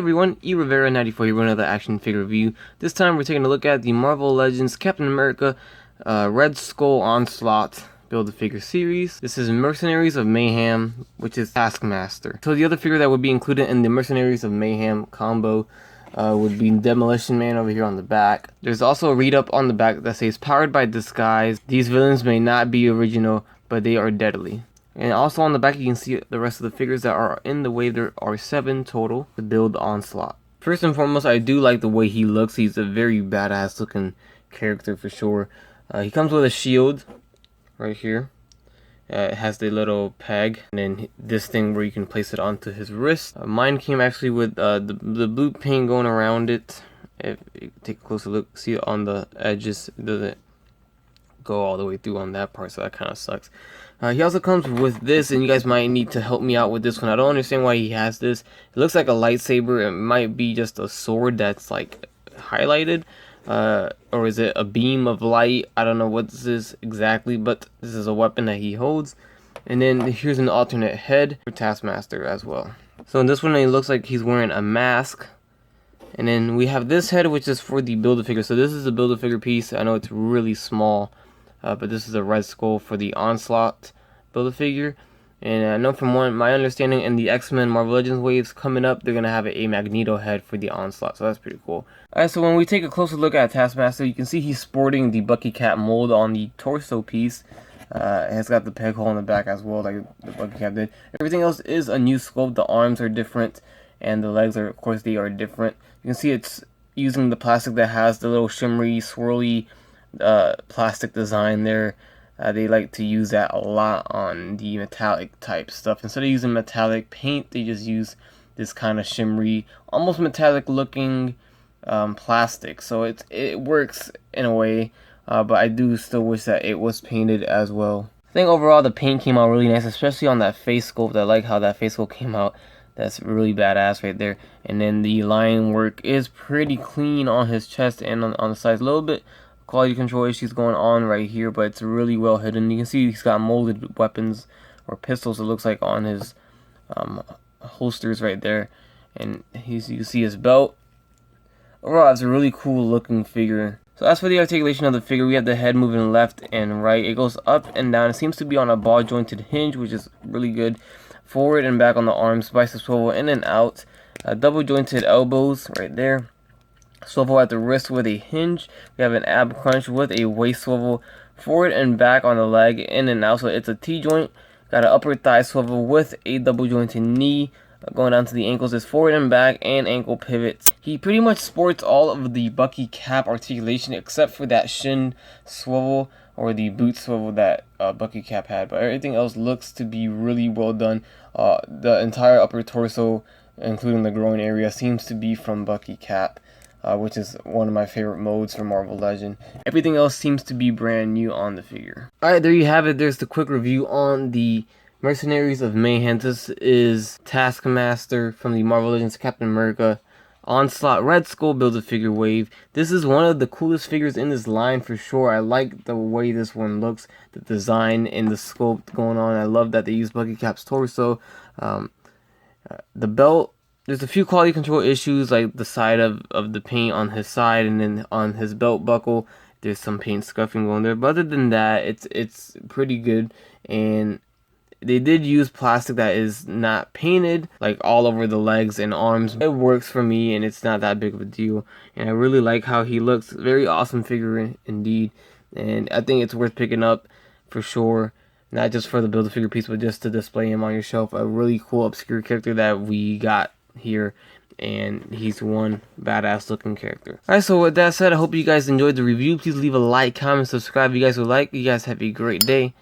Everyone, eRivera94 here with another action figure review. This time we're taking a look at the Marvel Legends Captain America Red Skull Onslaught Build-A-Figure series. This is Mercenaries of Mayhem, which is Taskmaster. So the other figure that would be included in the Mercenaries of Mayhem combo would be Demolition Man over here on the back. There's also a read-up on the back that says, "Powered by disguise, these villains may not be original, but they are deadly." And also on the back you can see the rest of the figures that are in the wave. There are 7 total to build Onslaught. First and foremost, I do like the way he looks. He's a very badass looking character for sure. He comes with a shield right here. It has the little peg and then this thing where you can place it onto his wrist. Mine came actually with the blue paint going around it. If you take a closer look, see it on the edges. It doesn't go all the way through on that part, so that kind of sucks. He also comes with this, and you guys might need to help me out with this one. I don't understand why he has this. It looks like a lightsaber. It might be just a sword that's like highlighted, or is it a beam of light? I don't know what this is exactly, but this is a weapon that he holds. And then here's an alternate head for Taskmaster as well. So in this one, it looks like he's wearing a mask. And then we have this head, which is for the Build-A-Figure. So this is a Build-A-Figure piece. I know it's really small, but this is a Red Skull for the Onslaught Build-A-Figure. And I know from my understanding in the X-Men Marvel Legends waves coming up, they're going to have a Magneto head for the Onslaught. So that's pretty cool. Alright, so when we take a closer look at Taskmaster, you can see he's sporting the Bucky Cap mold on the torso piece. It has got the peg hole in the back as well, like the Bucky Cap did. Everything else is a new sculpt. The arms are different, and the legs are, of course, they are different. You can see it's using the plastic that has the little shimmery, swirly plastic design there. They like to use that a lot on the metallic type stuff. Instead of using metallic paint, they just use this kind of shimmery, almost metallic looking plastic. So it works in a way, but I do still wish that it was painted as well. I think overall the paint came out really nice, especially on that face sculpt. I like how that face sculpt came out. That's really badass right there. And then the line work is pretty clean on his chest and on the sides. A little bit quality control issues going on right here, but it's really well hidden. You can see he's got molded weapons or pistols, it looks like, on his holsters right there. And you can see his belt. Overall, it's a really cool looking figure. So as for the articulation of the figure, we have the head moving left and right. It goes up and down. It seems to be on a ball jointed hinge, which is really good. Forward and back on the arms, bicep swivel in and out. Double jointed elbows right there. Swivel at the wrist with a hinge. We have an ab crunch with a waist swivel. Forward and back on the leg, in and out. So it's a T-joint. Got an upper thigh swivel with a double jointed knee. Going down to the ankles is forward and back and ankle pivots. He pretty much sports all of the Bucky Cap articulation except for that shin swivel or the boot swivel that Bucky Cap had. But everything else looks to be really well done. The entire upper torso, including the groin area, seems to be from Bucky Cap. Which is one of my favorite modes for Marvel Legend. Everything else seems to be brand new on the figure. Alright, there you have it. There's the quick review on the Mercenaries of Mayhem. This is Taskmaster from the Marvel Legends Captain America Onslaught Red Skull Build-A-Figure wave. This is one of the coolest figures in this line for sure. I like the way this one looks, the design and the sculpt going on. I love that they use Bucky Cap's torso. The belt, there's a few quality control issues, like the side of the paint on his side, and then on his belt buckle there's some paint scuffing going there. But other than that, it's pretty good. And they did use plastic that is not painted, like all over the legs and arms. It works for me, and it's not that big of a deal. And I really like how he looks. Very awesome figure indeed. And I think it's worth picking up for sure. Not just for the Build-A-Figure piece, but just to display him on your shelf. A really cool obscure character that we got here, and he's one badass looking character. Alright, so with that said, I hope you guys enjoyed the review. Please leave a like, comment, subscribe if you guys would like. You guys have a great day.